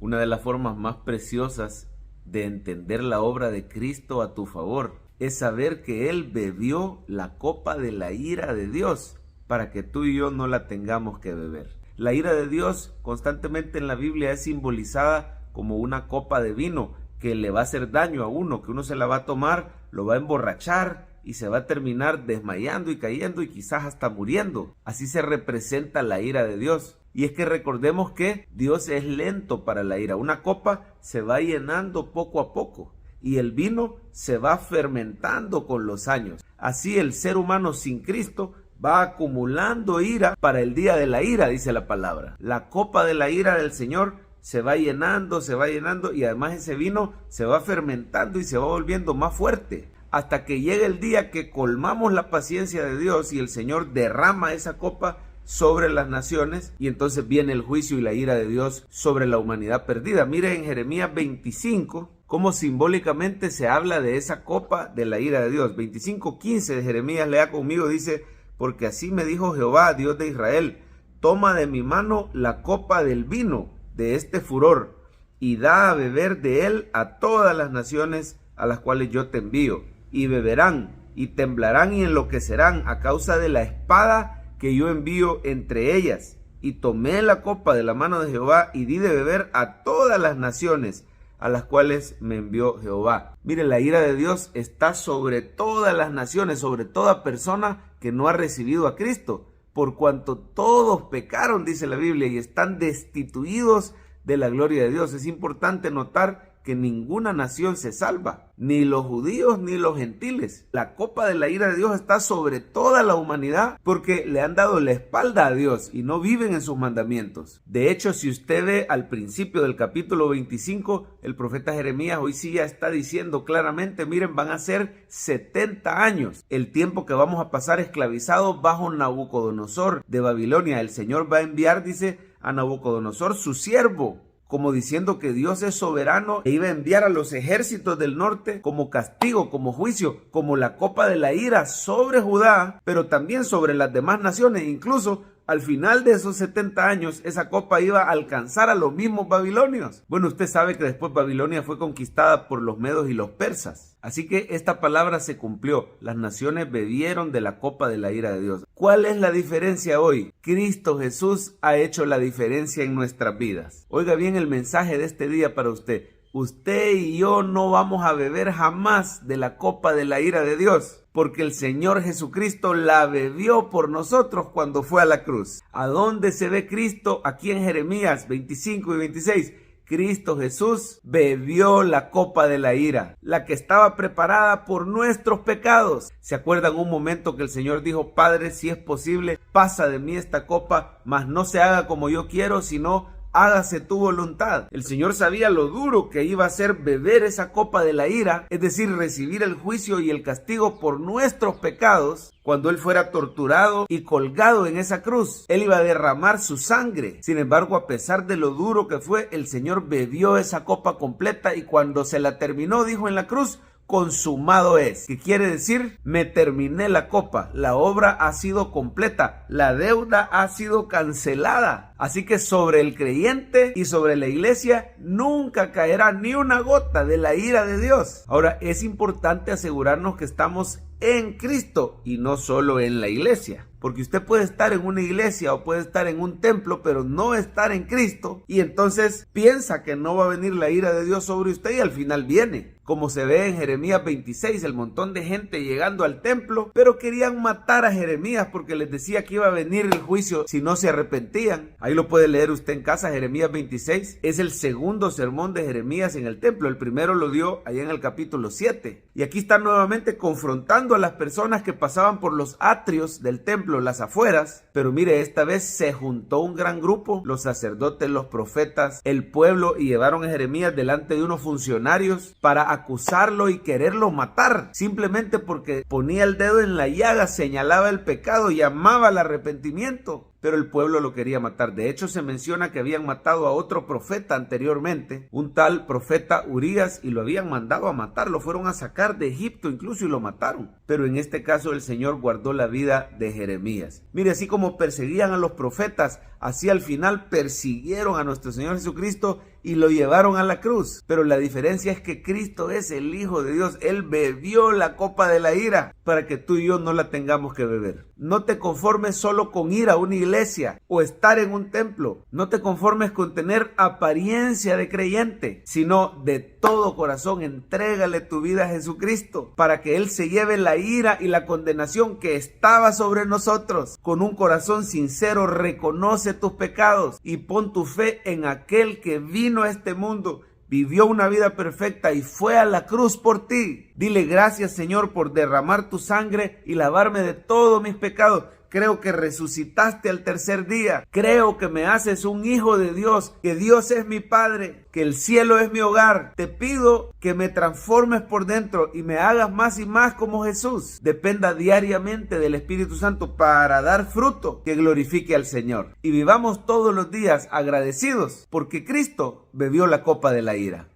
Una de las formas más preciosas de entender la obra de Cristo a tu favor es saber que Él bebió la copa de la ira de Dios para que tú y yo no la tengamos que beber. La ira de Dios constantemente en la Biblia es simbolizada como una copa de vino que le va a hacer daño a uno, que uno se la va a tomar, lo va a emborrachar y se va a terminar desmayando y cayendo y quizás hasta muriendo. Así se representa la ira de Dios. Y es que recordemos que Dios es lento para la ira. Una copa se va llenando poco a poco y el vino se va fermentando con los años. Así el ser humano sin Cristo va acumulando ira para el día de la ira, dice la palabra. La copa de la ira del Señor se va llenando y además ese vino se va fermentando y se va volviendo más fuerte hasta que llegue el día que colmamos la paciencia de Dios y el Señor derrama esa copa sobre las naciones y entonces viene el juicio y la ira de Dios sobre la humanidad perdida. Mire en Jeremías 25 cómo simbólicamente se habla de esa copa de la ira de Dios. 25:15 de Jeremías, lea conmigo, dice: porque así me dijo Jehová, Dios de Israel, toma de mi mano la copa del vino de este furor y da a beber de él a todas las naciones a las cuales yo te envío, y beberán y temblarán y enloquecerán a causa de la espada que yo envío entre ellas. Y tomé la copa de la mano de Jehová y di de beber a todas las naciones a las cuales me envió Jehová. Mire, la ira de Dios está sobre todas las naciones, sobre toda persona que no ha recibido a Cristo, por cuanto todos pecaron, dice la Biblia, y están destituidos de la gloria de Dios. Es importante notar que ninguna nación se salva, ni los judíos ni los gentiles. La copa de la ira de Dios está sobre toda la humanidad porque le han dado la espalda a Dios y no viven en sus mandamientos. De hecho, si usted ve al principio del capítulo 25, el profeta Jeremías hoy sí ya está diciendo claramente, miren, van a ser 70 años el tiempo que vamos a pasar esclavizados bajo Nabucodonosor de Babilonia. El Señor va a enviar, dice, a Nabucodonosor su siervo, como diciendo que Dios es soberano e iba a enviar a los ejércitos del norte como castigo, como juicio, como la copa de la ira sobre Judá, pero también sobre las demás naciones. Incluso al final de esos 70 años, esa copa iba a alcanzar a los mismos babilonios. Bueno, usted sabe que después Babilonia fue conquistada por los medos y los persas. Así que esta palabra se cumplió. Las naciones bebieron de la copa de la ira de Dios. ¿Cuál es la diferencia hoy? Cristo Jesús ha hecho la diferencia en nuestras vidas. Oiga bien el mensaje de este día para usted. Usted y yo no vamos a beber jamás de la copa de la ira de Dios, porque el Señor Jesucristo la bebió por nosotros cuando fue a la cruz. ¿A dónde se ve Cristo? Aquí en Jeremías 25 y 26. Cristo Jesús bebió la copa de la ira, la que estaba preparada por nuestros pecados. ¿Se acuerdan un momento que el Señor dijo: Padre, si es posible, pasa de mí esta copa, mas no se haga como yo quiero, sino hágase tu voluntad? El Señor sabía lo duro que iba a ser beber esa copa de la ira, es decir, recibir el juicio y el castigo por nuestros pecados. Cuando Él fuera torturado y colgado en esa cruz, Él iba a derramar su sangre. Sin embargo, a pesar de lo duro que fue, el Señor bebió esa copa completa y cuando se la terminó, dijo en la cruz: consumado es. ¿Qué quiere decir? Me terminé la copa, la obra ha sido completa, la deuda ha sido cancelada. Así que sobre el creyente y sobre la iglesia nunca caerá ni una gota de la ira de Dios. Ahora, es importante asegurarnos que estamos en Cristo y no solo en la iglesia. Porque usted puede estar en una iglesia o puede estar en un templo, pero no estar en Cristo, y entonces piensa que no va a venir la ira de Dios sobre usted y al final viene. Como se ve en Jeremías 26, el montón de gente llegando al templo, pero querían matar a Jeremías porque les decía que iba a venir el juicio si no se arrepentían. Ahí lo puede leer usted en casa, Jeremías 26. Es el segundo sermón de Jeremías en el templo. El primero lo dio allá en el capítulo 7. Y aquí está nuevamente confrontando a las personas que pasaban por los atrios del templo, las afueras. Pero mire, esta vez se juntó un gran grupo, los sacerdotes, los profetas, el pueblo, y llevaron a Jeremías delante de unos funcionarios para acusarlo y quererlo matar, simplemente porque ponía el dedo en la llaga, señalaba el pecado, llamaba al arrepentimiento. Pero el pueblo lo quería matar. De hecho, se menciona que habían matado a otro profeta anteriormente, un tal profeta Urías, y lo habían mandado a matar. Lo fueron a sacar de Egipto incluso y lo mataron. pero en este caso el Señor guardó la vida de Jeremías. Mire, así como perseguían a los profetas, así al final persiguieron a nuestro Señor Jesucristo y lo llevaron a la cruz. Pero la diferencia es que Cristo es el Hijo de Dios. Él bebió la copa de la ira para que tú y yo no la tengamos que beber. No te conformes solo con ir a una iglesia o estar en un templo. No te conformes con tener apariencia de creyente, sino de todo corazón entrégale tu vida a Jesucristo para que Él se lleve la ira y la condenación que estaba sobre nosotros. Con un corazón sincero reconoce tus pecados y pon tu fe en aquel que vino a este mundo, vivió una vida perfecta y fue a la cruz por ti. Dile gracias, Señor, por derramar tu sangre y lavarme de todos mis pecados. Creo que resucitaste al tercer día. Creo que me haces un hijo de Dios, que Dios es mi Padre, que el cielo es mi hogar. Te pido que me transformes por dentro y me hagas más y más como Jesús. Dependa diariamente del Espíritu Santo para dar fruto que glorifique al Señor. Y vivamos todos los días agradecidos porque Cristo bebió la copa de la ira.